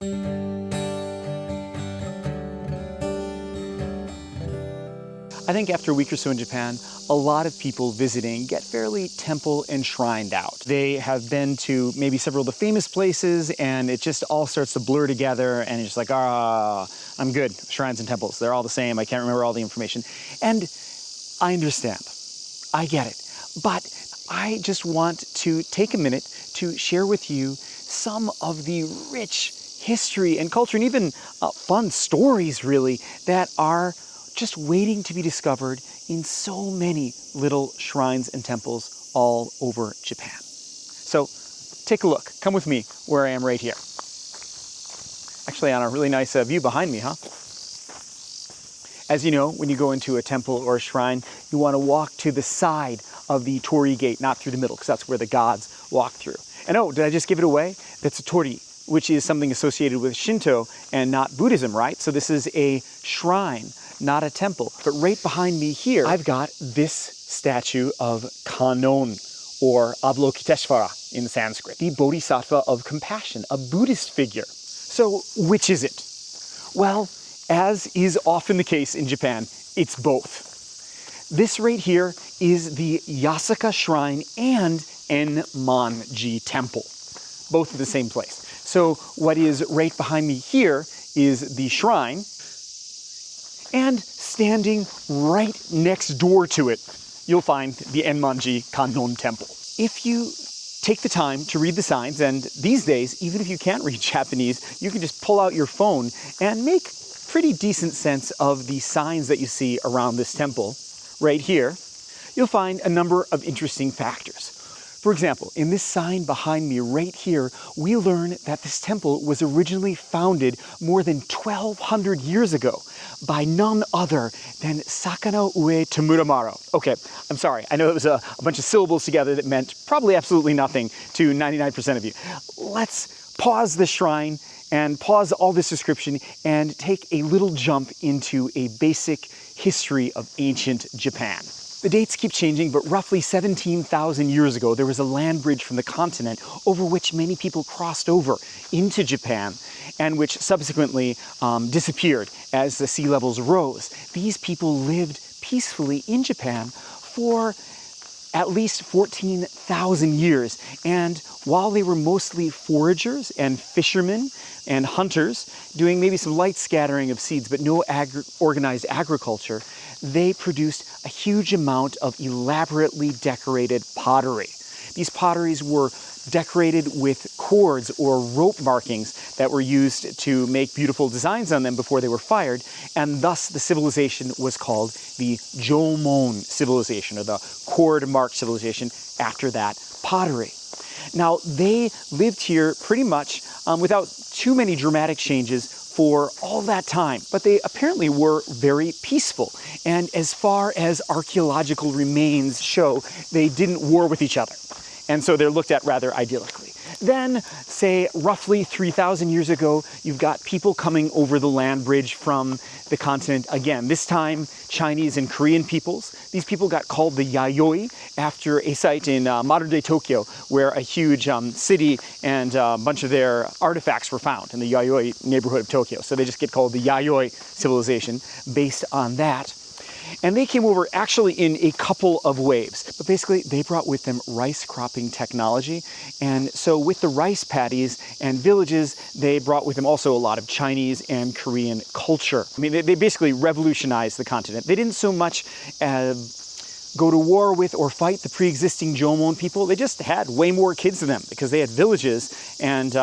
I think after a week or so in Japan, a lot of people visiting get fairly temple enshrined out. They have been to maybe several of the famous places, and it just all starts to blur together, and it's just like, I'm good. Shrines and temples, they're all the same. I can't remember all the information. And I understand. I get it. But I just want to take a minute to share with you some of the rich history and culture, and even fun stories, really, that are just waiting to be discovered in so many little shrines and temples all over Japan. So take a look. Come with me where I am right here. Actually on a really nice view behind me, huh? As you know, when you go into a temple or a shrine, you want to walk to the side of the torii gate, not through the middle, because that's where the gods walk through. And oh, did I just give it away? That's a torii, which is something associated with Shinto and not Buddhism, right? So this is a shrine, not a temple. But right behind me here, I've got this statue of Kannon, or Avalokiteshvara in Sanskrit, the Bodhisattva of compassion, a Buddhist figure. So which is it? Well, as is often the case in Japan, it's both. This right here is the Yasaka Shrine and Enmanji Temple, both in the same place. So what is right behind me here is the shrine, and standing right next door to it, you'll find the Enmanji Kannon Temple. If you take the time to read the signs, and these days, even if you can't read Japanese, you can just pull out your phone and make pretty decent sense of the signs that you see around this temple. Right here, you'll find a number of interesting factors. For example, in this sign behind me right here, we learn that this temple was originally founded more than 1,200 years ago by none other than Sakano Ue Tamuramaro. Okay, I'm sorry. I know it was a bunch of syllables together that meant probably absolutely nothing to 99% of you. Let's pause the shrine and pause all this description and take a little jump into a basic history of ancient Japan. The dates keep changing, but roughly 17,000 years ago, there was a land bridge from the continent over which many people crossed over into Japan, and which subsequently disappeared as the sea levels rose. These people lived peacefully in Japan for at least 14,000 years. And while they were mostly foragers and fishermen and hunters, doing maybe some light scattering of seeds, but no organized agriculture, they produced a huge amount of elaborately decorated pottery. These potteries were decorated with cords or rope markings that were used to make beautiful designs on them before they were fired, and thus the civilization was called the Jomon civilization, or the cord-marked civilization, after that pottery. Now, they lived here pretty much without too many dramatic changes for all that time, but they apparently were very peaceful. And as far as archaeological remains show, they didn't war with each other. And so they're looked at rather idyllically. Then, say, roughly 3,000 years ago, you've got people coming over the land bridge from the continent again, this time Chinese and Korean peoples. These people got called the Yayoi after a site in modern-day Tokyo where a huge city and a bunch of their artifacts were found in the Yayoi neighborhood of Tokyo. So they just get called the Yayoi civilization based on that. And they came over actually in a couple of waves, but basically they brought with them rice cropping technology. And so with the rice paddies and villages, they brought with them also a lot of Chinese and Korean culture. I mean, they basically revolutionized the continent. They didn't so much go to war with or fight the pre-existing Jomon people. They just had way more kids than them because they had villages and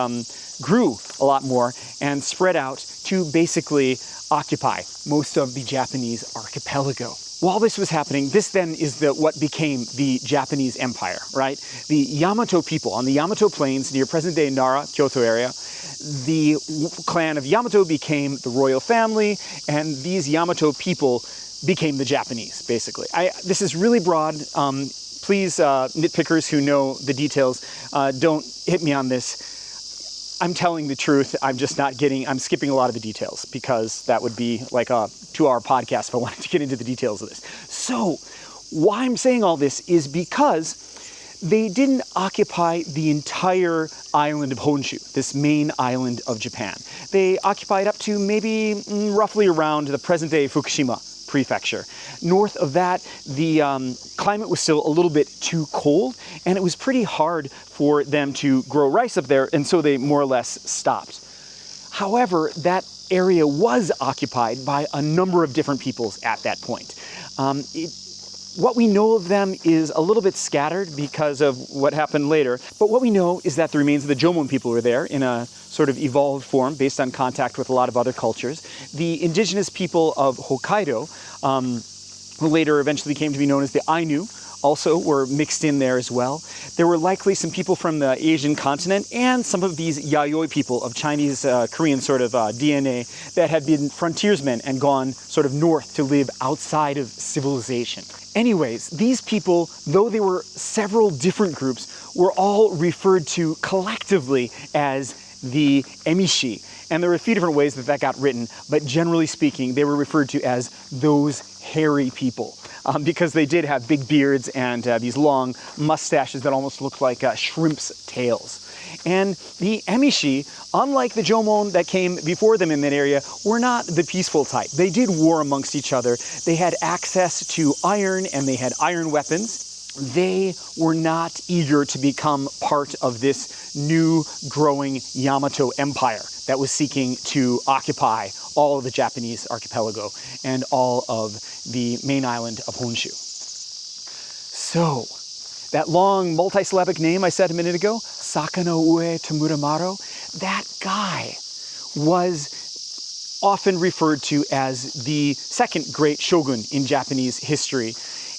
grew a lot more and spread out to basically occupy most of the Japanese archipelago. While this was happening, this then is what became the Japanese Empire, right? The Yamato people on the Yamato Plains near present-day Nara, Kyoto area, the clan of Yamato became the royal family, and these Yamato people became the Japanese, basically. This is really broad. Please, nitpickers who know the details, don't hit me on this. I'm telling the truth. I'm skipping a lot of the details because that would be like a 2-hour podcast if I wanted to get into the details of this. So why I'm saying all this is because they didn't occupy the entire island of Honshu, this main island of Japan. They occupied up to maybe roughly around the present-day Fukushima prefecture. North of that, the climate was still a little bit too cold, and it was pretty hard for them to grow rice up there, and so they more or less stopped. However, that area was occupied by a number of different peoples at that point. What we know of them is a little bit scattered because of what happened later, but what we know is that the remains of the Jomon people were there in a sort of evolved form based on contact with a lot of other cultures. The indigenous people of Hokkaido, who later eventually came to be known as the Ainu, also were mixed in there as well. There were likely some people from the Asian continent and some of these Yayoi people of Chinese, Korean sort of DNA that had been frontiersmen and gone sort of north to live outside of civilization. Anyways, these people, though they were several different groups, were all referred to collectively as the Emishi. And there were a few different ways that got written, but generally speaking, they were referred to as those hairy people. Because they did have big beards and these long mustaches that almost looked like shrimp's tails. And the Emishi, unlike the Jomon that came before them in that area, were not the peaceful type. They did war amongst each other. They had access to iron and they had iron weapons. They were not eager to become part of this new growing Yamato Empire that was seeking to occupy all of the Japanese archipelago and all of the main island of Honshu. So, that long multi-syllabic name I said a minute ago, Sakano Ue Tamuramaro, that guy was often referred to as the second great shogun in Japanese history.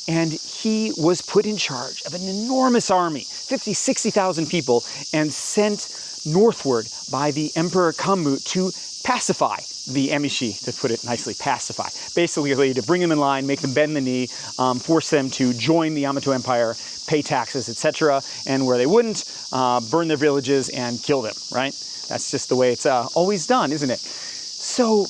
And he was put in charge of an enormous army, 50, 60,000 people, and sent northward by the Emperor Kammu to pacify the Emishi, to put it nicely, pacify. Basically to bring them in line, make them bend the knee, force them to join the Yamato Empire, pay taxes, etc. And where they wouldn't, burn their villages and kill them, right? That's just the way it's always done, isn't it? So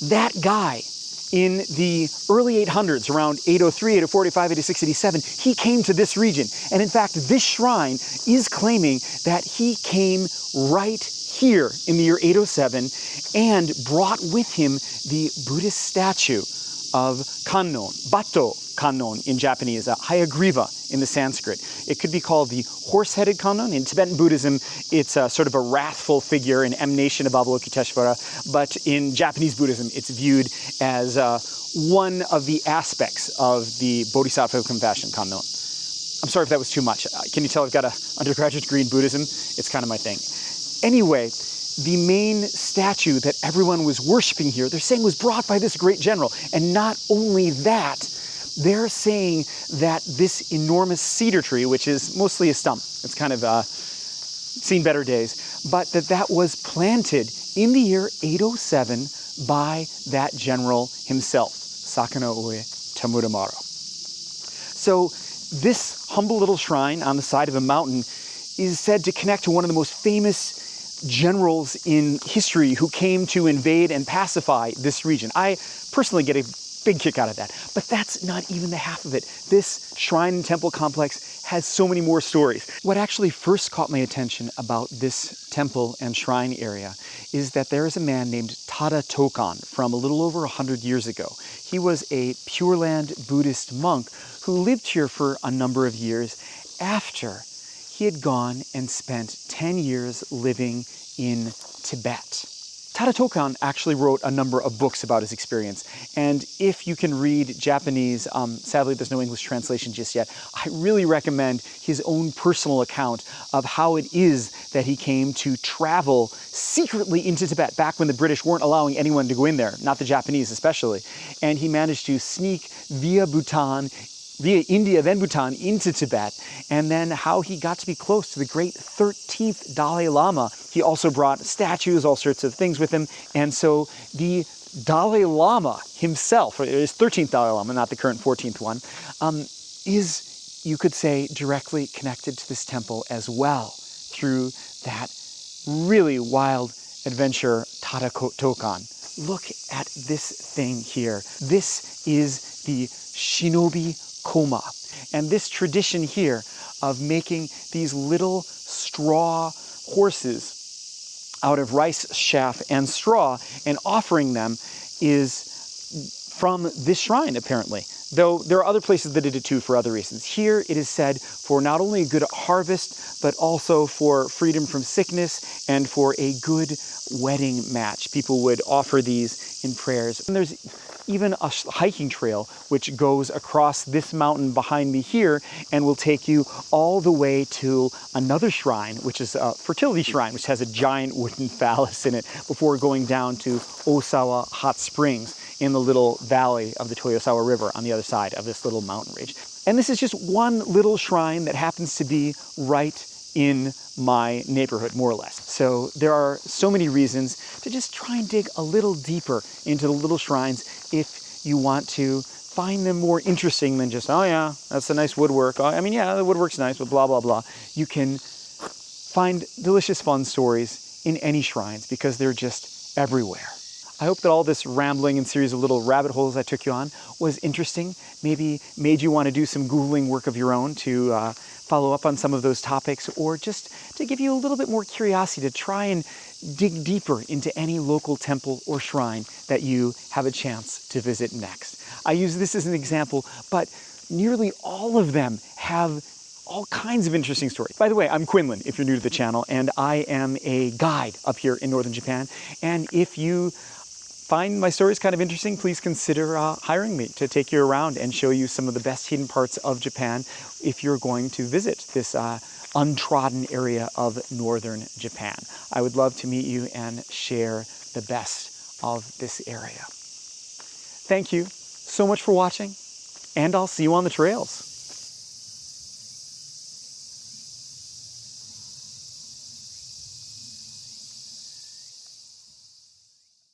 that guy, in the early 800s, around 803, 804, 805, 806, 807, he came to this region. And in fact, this shrine is claiming that he came right here in the year 807 and brought with him the Buddhist statue of Kannon, Bato Kannon in Japanese, Hayagriva in the Sanskrit. It could be called the horse-headed Kannon. In Tibetan Buddhism, it's sort of a wrathful figure, an emanation of Avalokiteshvara, but in Japanese Buddhism, it's viewed as one of the aspects of the Bodhisattva of compassion, Kannon. I'm sorry if that was too much. Can you tell I've got an undergraduate degree in Buddhism? It's kind of my thing. Anyway, the main statue that everyone was worshiping here, they're saying was brought by this great general. And not only that, they're saying that this enormous cedar tree, which is mostly a stump, it's kind of seen better days, but that was planted in the year 807 by that general himself, Sakano Ue Tamuramaro. So this humble little shrine on the side of a mountain is said to connect to one of the most famous generals in history who came to invade and pacify this region. I personally get a big kick out of that, but that's not even the half of it. This shrine and temple complex has so many more stories. What actually first caught my attention about this temple and shrine area is that there is a man named Tada Tokan from a little over 100 years ago. He was a Pure Land Buddhist monk who lived here for a number of years after he had gone and spent 10 years living in Tibet. Tada Tokan actually wrote a number of books about his experience, and if you can read Japanese, sadly there's no English translation just yet, I really recommend his own personal account of how it is that he came to travel secretly into Tibet, back when the British weren't allowing anyone to go in there, not the Japanese especially, and he managed to sneak via India, then Bhutan, into Tibet, and then how he got to be close to the great 13th Dalai Lama. He also brought statues, all sorts of things with him, and so the Dalai Lama himself, or his 13th Dalai Lama, not the current 14th one, is, you could say, directly connected to this temple as well through that really wild adventure, Tada Tokan. Look at this thing here. This is the Shinobi Koma. And this tradition here of making these little straw horses out of rice chaff and straw and offering them is from this shrine, apparently. Though there are other places that did it too for other reasons. Here it is said for not only a good harvest, but also for freedom from sickness and for a good wedding match. People would offer these in prayers. And there's even a hiking trail which goes across this mountain behind me here and will take you all the way to another shrine, which is a fertility shrine, which has a giant wooden phallus in it, before going down to Osawa Hot Springs in the little valley of the Toyosawa River on the other side of this little mountain range. And this is just one little shrine that happens to be right in my neighborhood, more or less. So there are so many reasons to just try and dig a little deeper into the little shrines if you want to find them more interesting than just, oh yeah, that's a nice woodwork. Oh, I mean, yeah, the woodwork's nice, but blah, blah, blah. You can find delicious, fun stories in any shrines because they're just everywhere. I hope that all this rambling and series of little rabbit holes I took you on was interesting, maybe made you want to do some Googling work of your own to follow up on some of those topics, or just to give you a little bit more curiosity to try and dig deeper into any local temple or shrine that you have a chance to visit next. I use this as an example, but nearly all of them have all kinds of interesting stories. By the way, I'm Quinlan, if you're new to the channel, and I am a guide up here in northern Japan. And if you find my stories kind of interesting, please consider hiring me to take you around and show you some of the best hidden parts of Japan if you're going to visit this untrodden area of northern Japan. I would love to meet you and share the best of this area. Thank you so much for watching, and I'll see you on the trails.